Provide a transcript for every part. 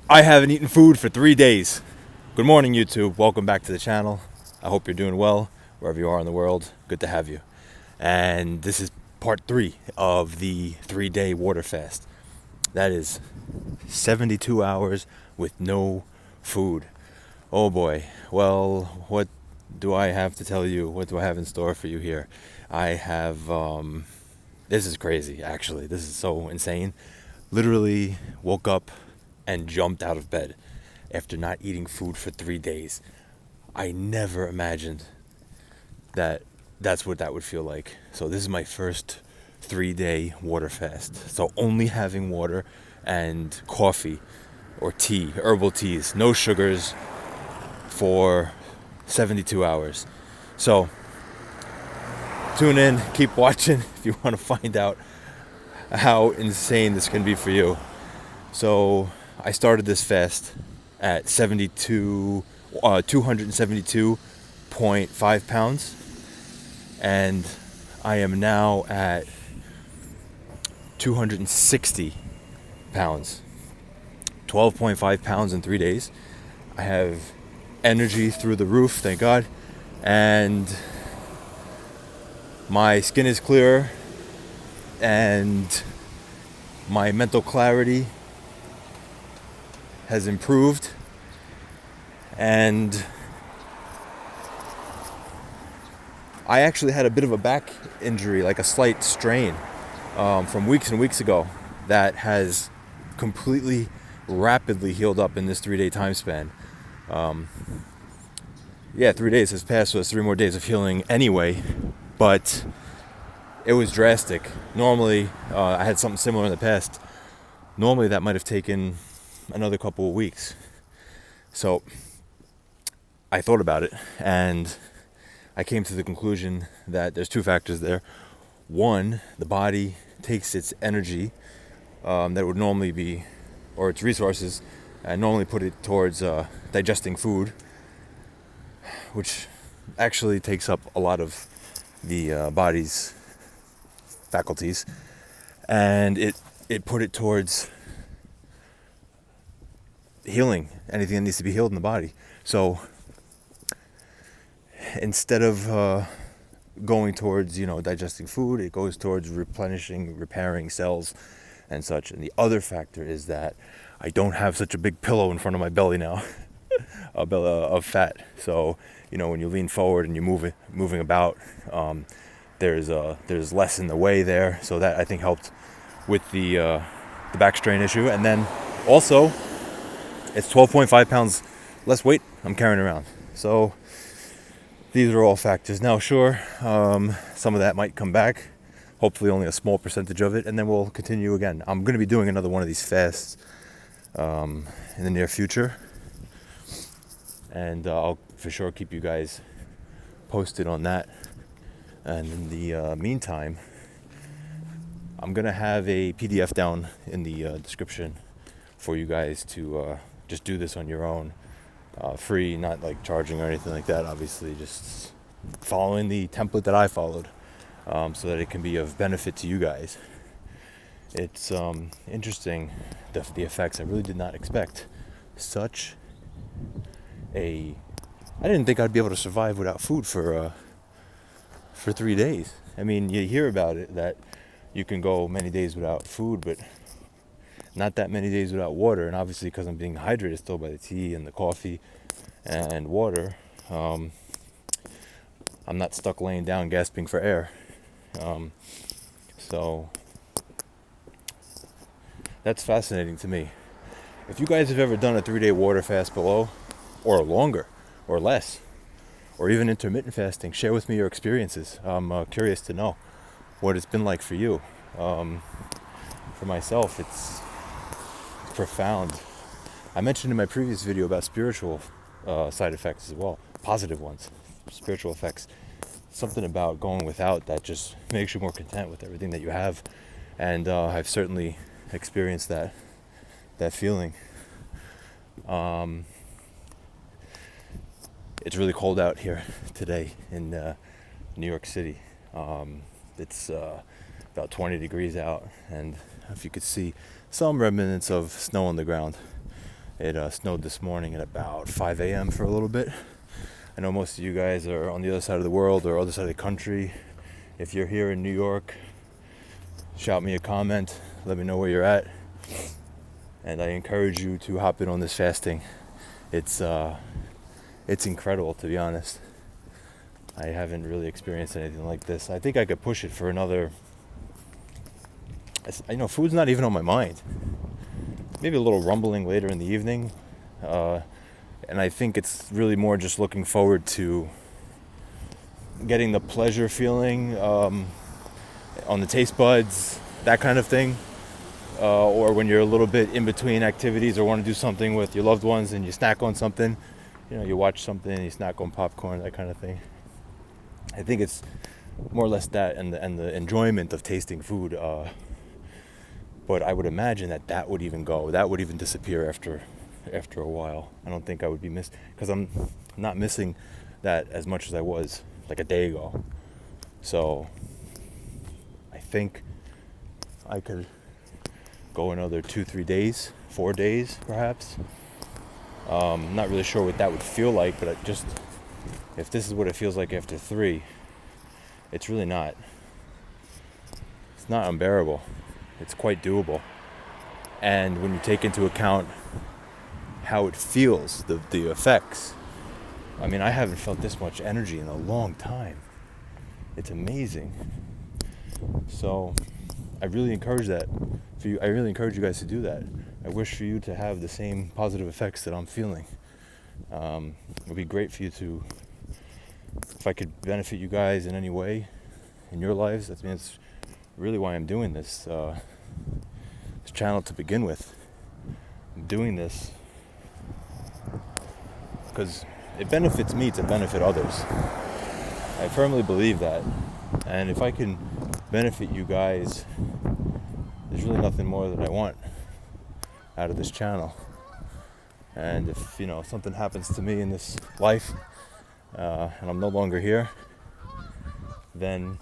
I haven't eaten food for 3 days. Good morning, YouTube. Welcome back to the channel. I hope you're doing well wherever you are in the world. Good to have you. And this is part 3 of the 3-day water fast. That is 72 hours with no food. Oh boy. Well, what do I have to tell you? What do I have in store for you here? I have, this is crazy, actually. This is so insane. Literally woke up and jumped out of bed after not eating food for 3 days. I never imagined that that's what that would feel like. So this is my first 3-day water fast. So only having water and coffee or tea, herbal teas, no sugars for 72 hours. So tune in, keep watching if you want to find out how insane this can be for you. So I started this fast at 272.5 pounds, and I am now at 260 pounds. 12.5 pounds in 3 days. I have energy through the roof, thank God, and my skin is clearer, and my mental clarity has improved, and I actually had a bit of a back injury, like a slight strain, from weeks and weeks ago that has completely rapidly healed up in this 3-day time span. 3 days has passed, so it's 3 more days of healing anyway, but it was drastic. Normally, I had something similar in the past. Normally that might have taken another couple of weeks. So I thought about it, and I came to the conclusion that there's 2 factors there. One, the body takes its energy that would normally be, or its resources, and normally put it towards digesting food, which actually takes up a lot of the body's faculties, and it put it towards healing anything that needs to be healed in the body. So instead of going towards digesting food, it goes towards replenishing, repairing cells and such. And the other factor is that I don't have such a big pillow in front of my belly now of fat. So when you lean forward and you're moving about, there's less in the way there. So that I think helped with the back strain issue. And then also, it's 12.5 pounds less weight I'm carrying around. So these are all factors. Now, sure, some of that might come back. Hopefully only a small percentage of it. And then we'll continue again. I'm going to be doing another one of these fasts in the near future. And I'll for sure keep you guys posted on that. And in the meantime, I'm going to have a PDF down in the description for you guys to just do this on your own, free, not like charging or anything like that. Obviously, just following the template that I followed, so that it can be of benefit to you guys. It's interesting, the effects. I really did not expect such a. I didn't think I'd be able to survive without food for 3 days. I mean, you hear about it that you can go many days without food, but not that many days without water. And obviously, because I'm being hydrated still by the tea and the coffee and water, I'm not stuck laying down gasping for air. So that's fascinating to me. If you guys have ever done a 3-day water fast below, or longer, or less, or even intermittent fasting, share with me your experiences. I'm curious to know what it's been like for you. For myself, it's profound. I mentioned in my previous video about spiritual side effects as well, positive ones, spiritual effects. Something about going without that just makes you more content with everything that you have, and I've certainly experienced that feeling. It's really cold out here today in New York City. It's about 20 degrees out, and if you could see some remnants of snow on the ground. It snowed this morning at about 5 a.m. for a little bit. I know most of you guys are on the other side of the world or other side of the country. If you're here in New York, shout me a comment, let me know where you're at. And I encourage you to hop in on this fasting. It's incredible, to be honest. I haven't really experienced anything like this. I think I could push it for another, food's not even on my mind. Maybe a little rumbling later in the evening. And I think it's really more just looking forward to getting the pleasure feeling on the taste buds, that kind of thing. Or when you're a little bit in between activities or want to do something with your loved ones and you snack on something. You watch something and you snack on popcorn, that kind of thing. I think it's more or less that and the enjoyment of tasting food. But I would imagine that would even go. That would even disappear after a while. I don't think I would be because I'm not missing that as much as I was like a day ago. So I think I could go another 2-3 days, 4 days perhaps. Not really sure what that would feel like, but if this is what it feels like after 3, it's really not. It's not unbearable. It's quite doable. And when you take into account how it feels, the effects, I mean, I haven't felt this much energy in a long time. It's amazing. So I really encourage that for you. I really encourage you guys to do that. I wish for you to have the same positive effects that I'm feeling. It would be great for you to, if I could benefit you guys in any way in your lives. That's really why I'm doing this channel to begin with. I'm doing this because it benefits me to benefit others. I firmly believe that. And if I can benefit you guys, there's really nothing more that I want out of this channel. And if something happens to me in this life and I'm no longer here, then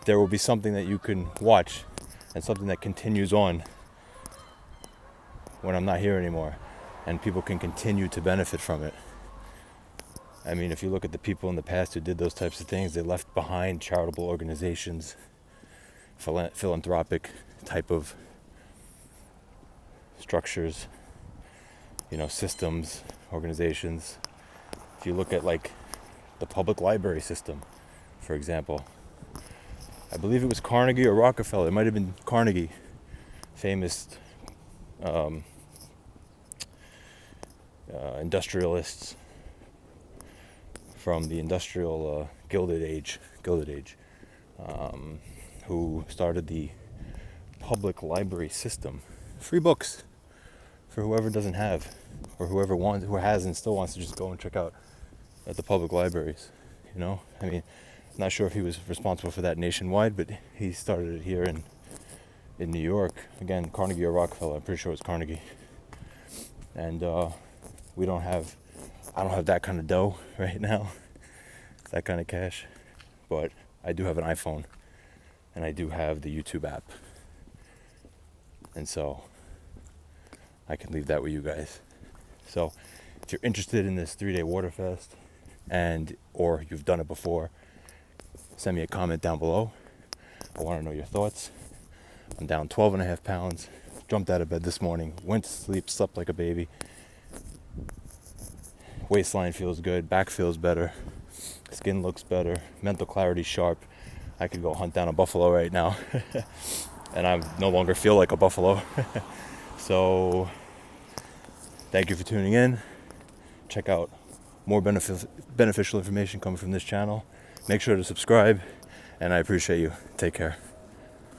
there will be something that you can watch and something that continues on when I'm not here anymore, and people can continue to benefit from it. I mean, if you look at the people in the past who did those types of things, they left behind charitable organizations, philanthropic type of structures, systems, organizations. If you look at like the public library system, for example, I believe it was Carnegie or Rockefeller. It might have been Carnegie, famous industrialists from the industrial Gilded Age, who started the public library system. Free books for whoever doesn't have, or who has and still wants to just go and check out at the public libraries. I mean, I'm not sure if he was responsible for that nationwide, but he started it here in New York. Again, Carnegie or Rockefeller. I'm pretty sure it was Carnegie. And I don't have that kind of dough right now, that kind of cash, but I do have an iPhone, and I do have the YouTube app, and so I can leave that with you guys. So if you're interested in this 3-day water fast, or you've done it before, send me a comment down below. I want to know your thoughts. I'm down 12.5 pounds, jumped out of bed this morning, went to sleep, slept like a baby. Waistline feels good, back feels better, skin looks better, mental clarity sharp. I could go hunt down a buffalo right now and I no longer feel like a buffalo. So thank you for tuning in. Check out more beneficial information coming from this channel. Make sure to subscribe, and I appreciate you. Take care.